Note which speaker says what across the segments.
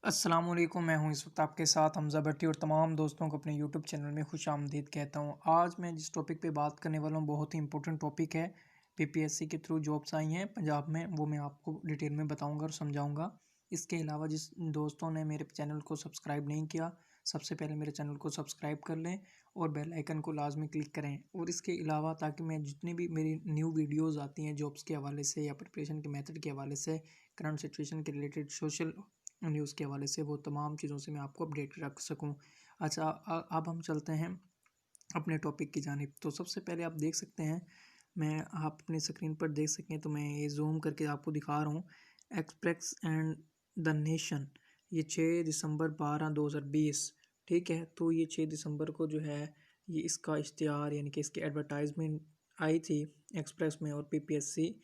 Speaker 1: अस्सलाम वालेकुम, मैं हूं इस वक्त आपके साथ हमज़ा भट्टी और तमाम दोस्तों को अपने यूट्यूब चैनल में खुशामदीद कहता हूं। आज मैं जिस टॉपिक पे बात करने वाला हूं बहुत ही इंपॉर्टेंट टॉपिक है। पीपीएससी के थ्रू जॉब्स आई हैं पंजाब में, वो मैं आपको डिटेल में बताऊंगा और समझाऊंगा। इसके अलावा जिस दोस्तों ने मेरे चैनल को सब्सक्राइब नहीं किया, सबसे पहले मेरे चैनल को सब्सक्राइब कर लें और बेल आइकन को लाजमी क्लिक करें। और इसके अलावा ताकि मैं जितनी भी मेरी न्यू वीडियोज़ आती हैं जॉब्स के हवाले से या प्रिपरेशन के मेथड के हवाले से, करंट सिचुएशन के रिलेटेड, सोशल न्यूज़ के हवाले से, वो तमाम चीज़ों से मैं आपको अपडेट रख सकूं। अच्छा, अब हम चलते हैं अपने टॉपिक की जानिब। तो सबसे पहले आप देख सकते हैं, मैं आप अपनी स्क्रीन पर देख सकें तो मैं ये जूम करके आपको दिखा रहा हूँ। एक्सप्रेस एंड द नेशन, ये 6 दिसंबर 2020, ठीक है। तो ये 6 दिसंबर को जो है ये इसका इश्तिहार यानी कि इसकी एडवर्टाइजमेंट आई थी एक्सप्रेस में, और पीपीएससी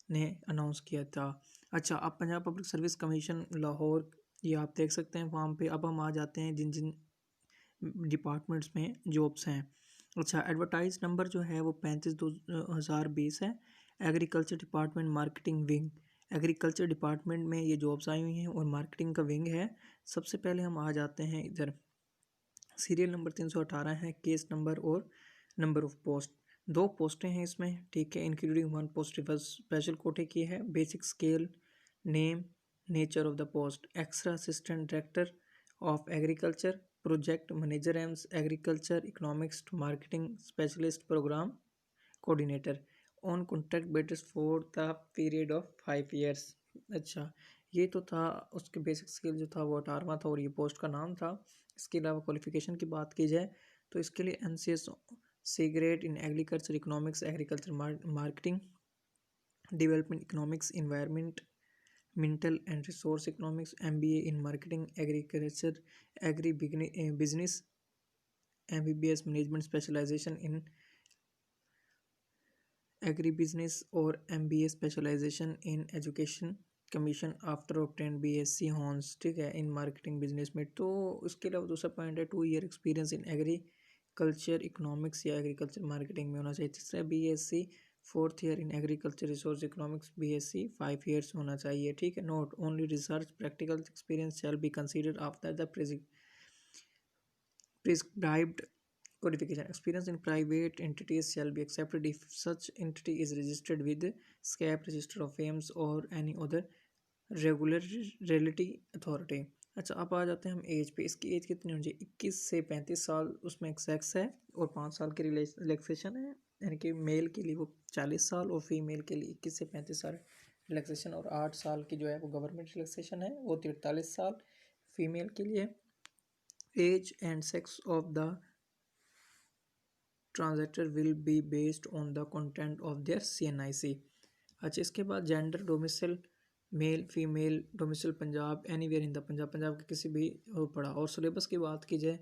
Speaker 1: ने अनाउंस किया था। अच्छा, अब Punjab public service commission Lahore, ये आप देख सकते हैं वहाँ पे। अब हम आ जाते हैं जिन जिन डिपार्टमेंट्स में जॉब्स हैं। अच्छा, एडवर्टाइज नंबर जो है वो 35/2020 है। Agriculture department marketing wing, agriculture department में ये जॉब्स आई हुई हैं और मार्केटिंग का विंग है। सबसे पहले हम आ जाते हैं इधर, सीरियल नंबर 318 है, केस नंबर और नंबर ऑफ पोस्ट। 2 पोस्टें हैं इसमें, ठीक है, इंक्लूडिंग 1 पोस्ट स्पेशल कोटे की है। Basic scale, name, nature of the post, extra assistant director of agriculture, project manager AIMS agriculture economics, marketing specialist, programme coordinator, on contract basis for the period of 5 years. अच्छा, ये तो था। उसके basic skill जो था वो 18वां था और ये पोस्ट का नाम था। इसके अलावा क्वालिफिकेशन की बात की जाए तो इसके लिए MCS C grade in agriculture economics, agriculture marketing, development economics, environmental and resource economics, MBA in marketing, agriculture, agribusiness, MBBS management specialization in agribusiness और MBA specialization in education commission after obtain BSc हॉर्न्स, ठीक है, in marketing business में। तो उसके अलावा दूसरा point है 2 year experience in agriculture economics या एग्रीकल्चर मार्केटिंग में होना चाहिए। तीसरा BSc 4th year in agriculture resource economics, BSc 5 years होना चाहिए, ठीक है। Note, only research practical experience shall be considered after the prescribed qualification. Experience in private entities shall be accepted if such entity is registered with SCAP, Register of Firms, or any other regularity authority. अच्छा, अब आ जाते हैं हम as पे। इसकी as कितनी होनी चाहिए? 21 से 35 साल उसमें एक सेक्स है और 5 साल की रिलैक्सेशन है, यानी कि मेल के लिए वो 40 साल और फीमेल के लिए 21 से 35 साल रिलैक्सेशन, और 8 साल की जो है वो गवर्नमेंट रिलैक्सेशन है, वो 43 साल फीमेल के लिए। Age and sex of the transactor will be based on the content of their CNIC. अच्छा, इसके बाद gender, domicile male female, domicile Punjab, anywhere in the Punjab, Punjab के किसी भी पढ़ा। और सिलेबस की बात की जाए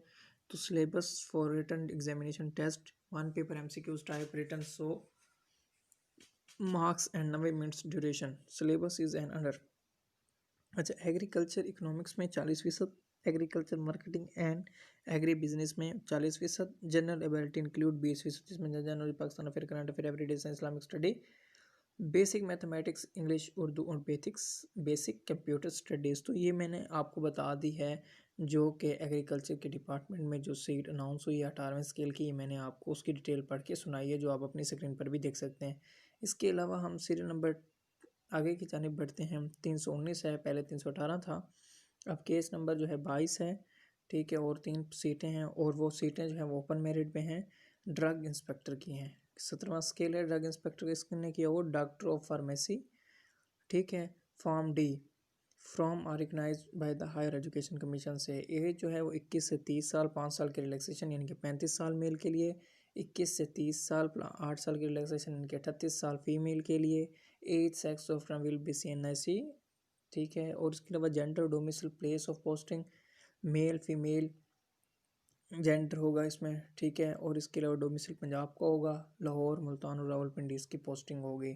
Speaker 1: तो syllabus for written examination test 1 paper MCQs type written 100 marks and 90 minutes duration. Syllabus is an under. अच्छा, एग्रीकल्चर इकोनॉमिक्स में 40%, agriculture marketing and agri business में 40%, जनरल एबिलिटी इंक्लूड 20%, जिसमें general Pakistan affair, current affair, everyday science, Islamic study, basic mathematics, English, Urdu और basic computer studies. तो ये मैंने आपको बता दी है जो कि एग्रीकल्चर के डिपार्टमेंट में जो सीट अनाउंस हुई है 18वें स्केल की, ये मैंने आपको उसकी डिटेल पढ़ के सुनाई है, जो आप अपनी स्क्रीन पर भी देख सकते हैं। इसके अलावा हम सीरियल नंबर आगे की जानिब बढ़ते हैं। 319 है, पहले 318 था। अब केस नंबर जो है 22 है, ठीक है, और 3 सीटें हैं, और वो सीटें जो हैं वो ओपन मेरिट में हैं, ड्रग इंस्पेक्टर की हैं। 17वां स्केल है ड्रग इंस्पेक्टर, किसने किया? वो डॉक्टर ऑफ फार्मेसी, ठीक है। Pharm D from are recognise by the higher education commission से। एज जो है वो 21 से 30 साल, 5 साल की रिलैक्सेशन यानी कि 35 साल मेल के लिए, 21 से 30 साल 8 साल की रिलैक्सेशन यानी कि 38 साल फीमेल के लिए। Age sex of will be CNIC, ठीक है। और इसके अलावा gender, domicile, place of posting, male female gender होगा इसमें, ठीक है। और इसके अलावा डोमिसाइल पंजाब का होगा, लाहौर, मुल्तान और रावलपिंडी इसकी पोस्टिंग होगी,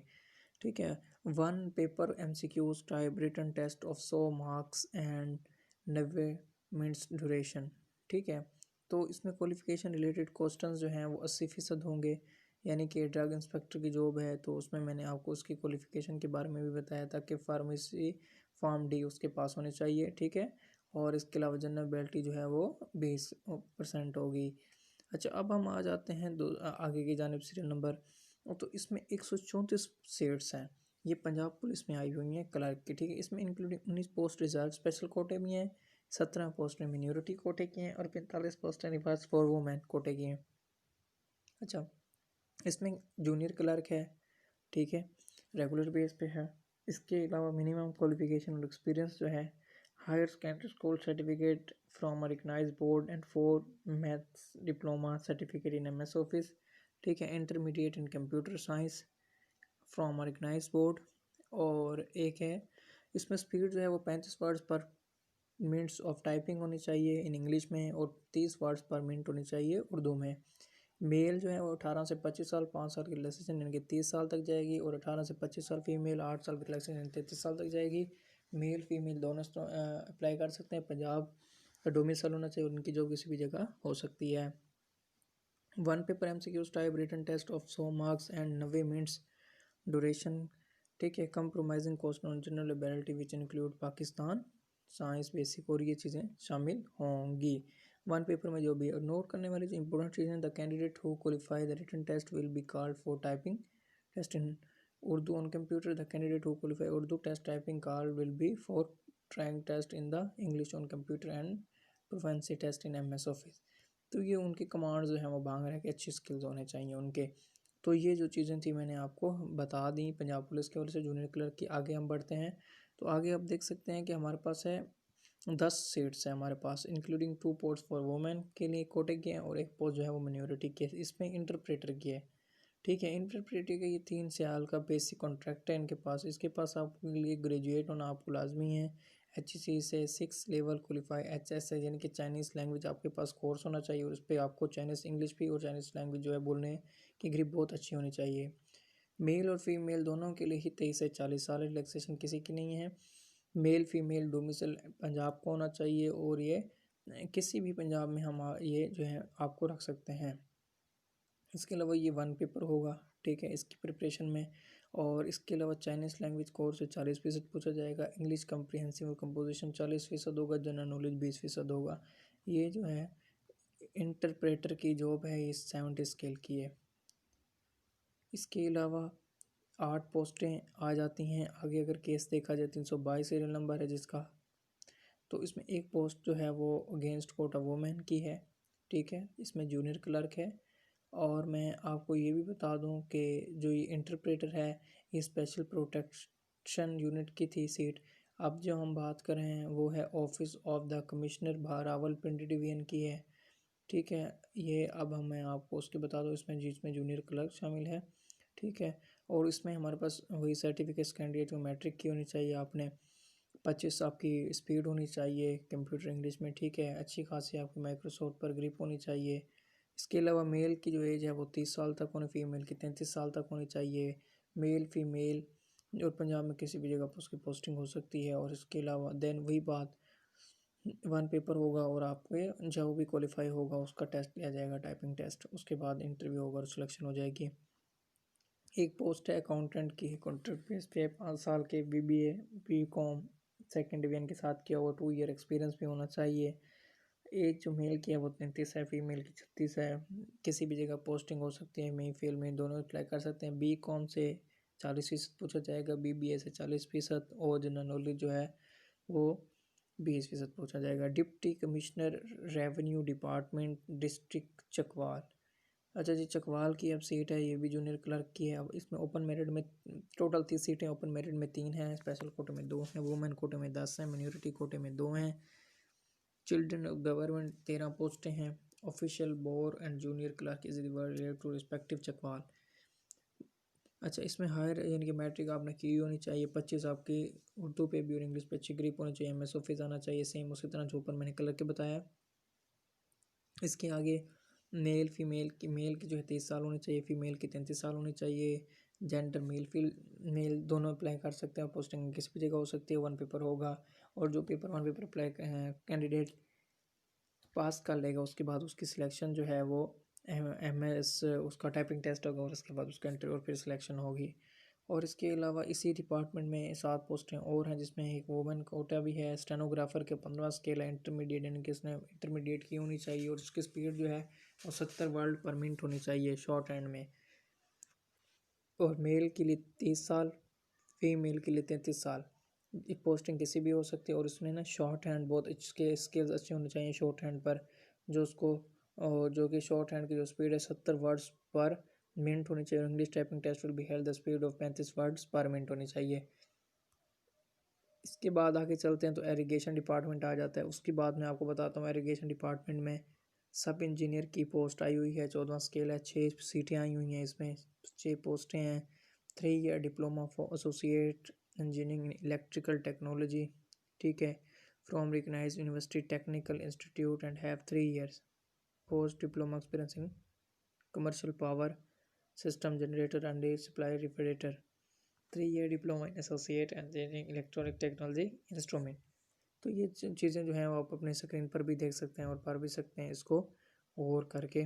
Speaker 1: ठीक है। 1 paper MCQs type written test of 100 marks and 90 minutes duration, ठीक है। तो इसमें क्वालिफिकेशन रिलेटेड क्वेश्चंस जो हैं वो 80% होंगे, यानी कि ड्रग इंस्पेक्टर की जॉब है तो उसमें मैंने आपको उसकी क्वालिफिकेशन के बारे में भी बताया था कि फॉर्म डी उसके पास होने चाहिए, ठीक है। और इसके अलावा जनरल एबिलिटी जो है वो 20% होगी। अच्छा, अब हम आ जाते हैं आगे की जानिब सीरियल नंबर। तो इसमें 134 सीट्स हैं, ये पंजाब पुलिस में आई हुई हैं क्लर्क की, ठीक है। इसमें इंक्लूडिंग 19 पोस्ट रिजर्व स्पेशल कोटे में हैं, 17 पोस्टें मिनोरिटी कोटे की हैं और 45 पोस्टें रिवर्स फॉर वुमेन कोटे की हैं। अच्छा, इसमें जूनियर क्लर्क है, ठीक है, रेगुलर बेस पे है। इसके अलावा मिनिमम क्वालिफिकेशन और एक्सपीरियंस जो है, higher secondary school certificate from a recognised board and 4 maths diploma certificate in MS office, ठीक है। Intermediate in computer science from a recognised board. और एक है, इसमें स्पीड जो है वो 35 वर्ड्स पर मिनट्स ऑफ टाइपिंग होनी चाहिए इन इंग्लिश में और 30 वर्ड्स पर मिनट होनी चाहिए उर्दू में। मेल जो है वो 18 से 25 साल, 5 साल की रिलैक्सेशन यानी कि 30 साल तक जाएगी, और 18 से 25 साल फीमेल, 8 साल की रिलैक्सेशन यानी 33 साल तक जाएगी। मेल फीमेल दोनों अप्लाई कर सकते हैं। पंजाब का डोमिसाइल होना चाहिए, उनकी जॉब किसी भी जगह हो सकती है। 1 paper MCQ type written test of 100 marks and 90 minutes duration, ठीक है। Compromising question on general ability which include Pakistan science basic, और ये चीज़ें शामिल होंगी 1 पेपर में। जो भी नोट करने वाली जो इंपॉर्टेंट चीज़ें, the candidate who qualify the written test will be called for typing test in Urdu on computer, the candidate who qualify Urdu test typing called will be for trying test in the English on computer and proficiency test in MS office. तो ये उनकी command जो है वो मांग रहे हैं कि अच्छी स्किल्स होने चाहिए उनके। तो ये जो चीज़ें थी मैंने आपको बता दी पंजाब पुलिस के वजह से जूनियर क्लर्क की। आगे हम बढ़ते हैं, तो आगे आप देख सकते हैं कि हमारे पास है 10 सीट्स है हमारे पास, इंक्लूडिंग 2 पोस्ट फॉर वुमेन के लिए कोटे की है और एक पोस्ट जो है वो मिनोरिटी की है। इसमें इंटरप्रेटर की है, ठीक है। इंटरप्रेटर का ये 3 साल का बेसिक कॉन्ट्रैक्ट है इनके पास। इसके पास आपके लिए ग्रेजुएट होना आपको लाजमी है। HEC से 6 लेवल क्वालिफाई, HS है यानी कि चाइनीज़ लैंग्वेज आपके पास कोर्स होना चाहिए, और उस पर आपको चाइनीज़ इंग्लिश भी और चाइनीज़ लैंग्वेज जो है बोलने की ग्रिप बहुत अच्छी होनी चाहिए। मेल और फीमेल दोनों के लिए ही 23 से 40 साल, रिलैक्सेशन किसी की नहीं है। मेल फीमेल डोमिसाइल पंजाब को होना चाहिए, और ये किसी भी पंजाब में हम ये जो है आपको रख सकते हैं। इसके अलावा ये 1 पेपर होगा, ठीक है, इसकी प्रिपरेशन में। और इसके अलावा चाइनीज़ लैंग्वेज कोर्स से 40% पूछा जाएगा, इंग्लिश कम्प्रीहेंसिव और कंपोजिशन 40% होगा, जनरल नॉलेज 20% होगा। ये जो है इंटरप्रेटर की जॉब है, ये 70 स्केल की है। इसके अलावा 8 पोस्टें आ जाती हैं आगे। अगर केस देखा जाए 322 सीरियल नंबर है जिसका, तो इसमें एक पोस्ट जो है वो अगेंस्ट कोटा वुमेन की है, ठीक है। इसमें जूनियर क्लर्क है। और मैं आपको ये भी बता दूं कि जो ये इंटरप्रेटर है ये स्पेशल प्रोटेक्शन यूनिट की थी सीट। अब जो हम बात कर रहे हैं वो है office of the commissioner Rawalpindi division की है, ठीक है। ये अब मैं आपको उसके बता दूँ, इसमें जिसमें जूनियर क्लर्क शामिल है, ठीक है। और इसमें हमारे पास वही सर्टिफिकेट कैंडिडेट को मैट्रिक की होनी चाहिए, आपने 25 आपकी स्पीड होनी चाहिए कंप्यूटर इंग्लिश में, ठीक है। अच्छी खासी आपकी माइक्रोसॉफ्ट पर ग्रिप होनी चाहिए। इसके अलावा मेल की जो एज है वो 30 साल तक होनी, फीमेल की 33 साल तक होनी चाहिए। मेल फीमेल और पंजाब में किसी भी जगह पर उसकी पोस्टिंग हो सकती है। और इसके अलावा देन वही बात, 1 पेपर होगा और आपके जो भी क्वालिफाई होगा उसका टेस्ट लिया जाएगा, टाइपिंग टेस्ट। उसके बाद इंटरव्यू होगा और सिलेक्शन हो जाएगी। एक पोस्ट है अकाउंटेंट की, कॉन्ट्रैक्ट बेस पे 5 साल के BBA BCom सेकेंड डिवीजन के साथ किया हुआ, 2 ईयर एक्सपीरियंस भी होना चाहिए। एज जो मेल की है वो 33 है, फीमेल की 36 है। किसी भी जगह पोस्टिंग हो सकती है, मेल फीमेल दोनों अप्लाई कर सकते हैं। BCom से 40% पूछा जाएगा, BBA से 40%, और जनरल नॉलेज जो है वो 20% पूछा जाएगा। Deputy commissioner revenue department district Chakwal, अच्छा जी, चकवाल की अब सीट है, ये भी जूनियर क्लर्क की है। अब इसमें ओपन मेरिट में टोटल 30 सीटें, ओपन मेरिट में 3 हैं, स्पेशल कोटे में 2 हैं, वुमेन कोटे में 10 हैं, मिनोरिटी कोटे में 2 हैं। चिल्ड्रन गवर्नमेंट 13 पोस्टें हैं। Official bore and junior clerk is related to respective Chakwal. अच्छा, इसमें हायर यानी कि मैट्रिक आपने की होनी चाहिए, 25 आपकी उर्दू पे भी और इंग्लिश पे अच्छी ग्रिप होनी चाहिए, MS ऑफिस आना चाहिए सेम उसी तरह जो ऊपर मैंने कलर के बताया। इसके आगे मेल की जो है 30 साल होनी चाहिए, फीमेल की 33 साल होनी चाहिए। जेंडर मेल दोनों अप्लाई कर सकते हैं, पोस्टिंग किसी भी जगह हो सकती है। 1 पेपर होगा, और जो 1 पेपर अप्लाई कैंडिडेट पास कर लेगा उसके बाद उसकी सिलेक्शन जो है वो MS उसका टाइपिंग टेस्ट होगा, और उसके बाद उसका इंटरव्यू और फिर सिलेक्शन होगी। और इसके अलावा इसी डिपार्टमेंट में 7 पोस्टें और हैं, जिसमें एक वुमेन कोटा भी है। स्टेनोग्राफर के 15 स्केल है इंटरमीडिएट, यानी कि इसने इंटरमीडिएट की होनी चाहिए और उसकी स्पीड जो है वो 70 वर्ड पर मिनट होनी चाहिए शॉर्ट हैंड में। और मेल के लिए 30 साल, फीमेल के लिए 33 साल। ये पोस्टिंग किसी भी हो सकती है और इसमें ना शॉर्ट हैंड बहुत इसके स्किल्स अच्छे होने चाहिए शॉर्ट हैंड पर, जो उसको जो कि शॉर्ट हैंड की जो स्पीड है 70 वर्ड्स पर मिनट होनी चाहिए। English typing test will be held the speed of 35 words per minute होनी चाहिए। इसके बाद आगे चलते हैं तो एरीगेशन डिपार्टमेंट आ जाता है। उसके बाद मैं आपको बताता हूँ एरीगेशन डिपार्टमेंट में सब इंजीनियर की पोस्ट आई हुई है। 14वां स्केल है, 6 सीटें आई हुई हैं, इसमें 6 पोस्टें हैं। 3 year diploma for associate engineering in electrical technology, ठीक है, from recognised university technical institute and have 3 years post diploma experience in commercial power system generator and supply refrigerator. 3 year diploma in associate engineering electronic technology instrument. तो ये चीज़ें जो हैं वो आप अपने स्क्रीन पर भी देख सकते हैं और पढ़ भी सकते हैं इसको और करके,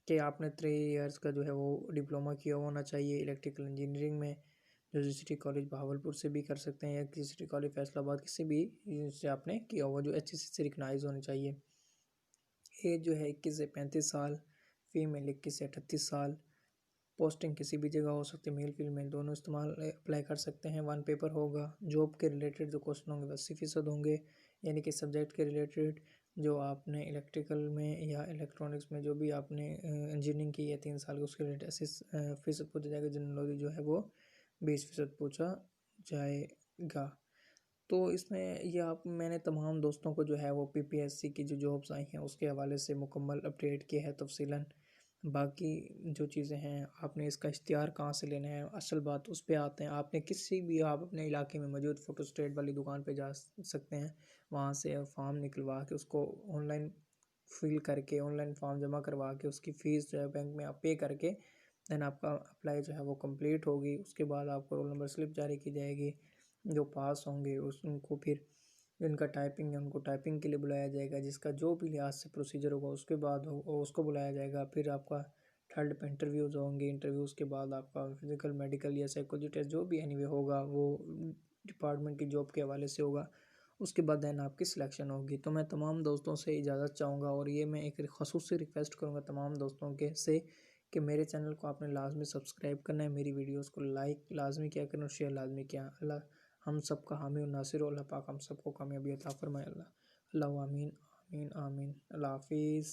Speaker 1: कि आपने 3 ईयर्स का जो है वो डिप्लोमा किया होना चाहिए इलेक्ट्रिकल इंजीनियरिंग में, जो सिटी कॉलेज बहावलपुर से भी कर सकते हैं या किसी सिटी कॉलेज फैसलाबाद किसी भी से आपने किया हुआ, जो HEC से रिकग्नाइज होनी चाहिए। एज जो है 21 से 35 साल, फीमेल 21 से 38 साल। पोस्टिंग किसी भी जगह हो सकती है, मेल फीमेल दोनों इस्तेमाल अप्लाई कर सकते हैं। 1 पेपर होगा। जॉब के रिलेटेड जो क्वेश्चन होंगे 80% होंगे, यानी कि सब्जेक्ट के रिलेटेड जो आपने इलेक्ट्रिकल में या इलेक्ट्रॉनिक्स में जो भी आपने इंजीनियरिंग की है 3 साल की, उसके रिलेटेड 80% पूछा जाएगा। जनरल नॉलेज जो है वो 20% पूछा जाएगा। तो इसमें ये आप मैंने तमाम दोस्तों को जो है वो PPSC की जो जॉब्स आई हैं उसके हवाले से मुकम्मल अपडेट किया है तफसीलन। बाकी जो चीज़ें हैं आपने इसका इश्तिहार कहाँ से लेना है, असल बात उस पे आते हैं। आपने किसी भी आप अपने इलाके में मौजूद फ़ोटो स्टेट वाली दुकान पे जा सकते हैं, वहाँ से फॉर्म निकलवा के उसको ऑनलाइन फिल करके ऑनलाइन फॉर्म जमा करवा के उसकी फ़ीस जो है बैंक में आप पे करके देन आपका अप्लाई जो है वो कंप्लीट होगी। उसके बाद आपको रोल नंबर स्लिप जारी की जाएगी। जो पास होंगे उनको फिर जिनका टाइपिंग है उनको टाइपिंग के लिए बुलाया जाएगा। जिसका जो भी लिहाज से प्रोसीजर होगा उसके बाद उसको बुलाया जाएगा। फिर आपका थर्ड पे इंटरव्यूज़ होंगे। इंटरव्यूज़ के बाद आपका फिजिकल मेडिकल या साइकोलॉजी टेस्ट जो भी एनीवे होगा वो डिपार्टमेंट की जॉब के हवाले से होगा। उसके बाद देन आपकी सिलेक्शन होगी। तो मैं तमाम दोस्तों से इजाज़त चाहूँगा और ये मैं एक ख़ुसूसी रिक्वेस्ट करूँगा तमाम दोस्तों के से कि मेरे चैनल को आपने लाजमी सब्सक्राइब करना है, मेरी वीडियोस को लाइक लाजमी किया करें और शेयर लाजमी किया। अल्लाह हम सब का हामी और नासिर, अल्लाह पाक हम सबको कामयाबी अता फरमाए। अल्लाह अल्लाह आमीन आमीन आमीन। अल्लाह हाफिज़।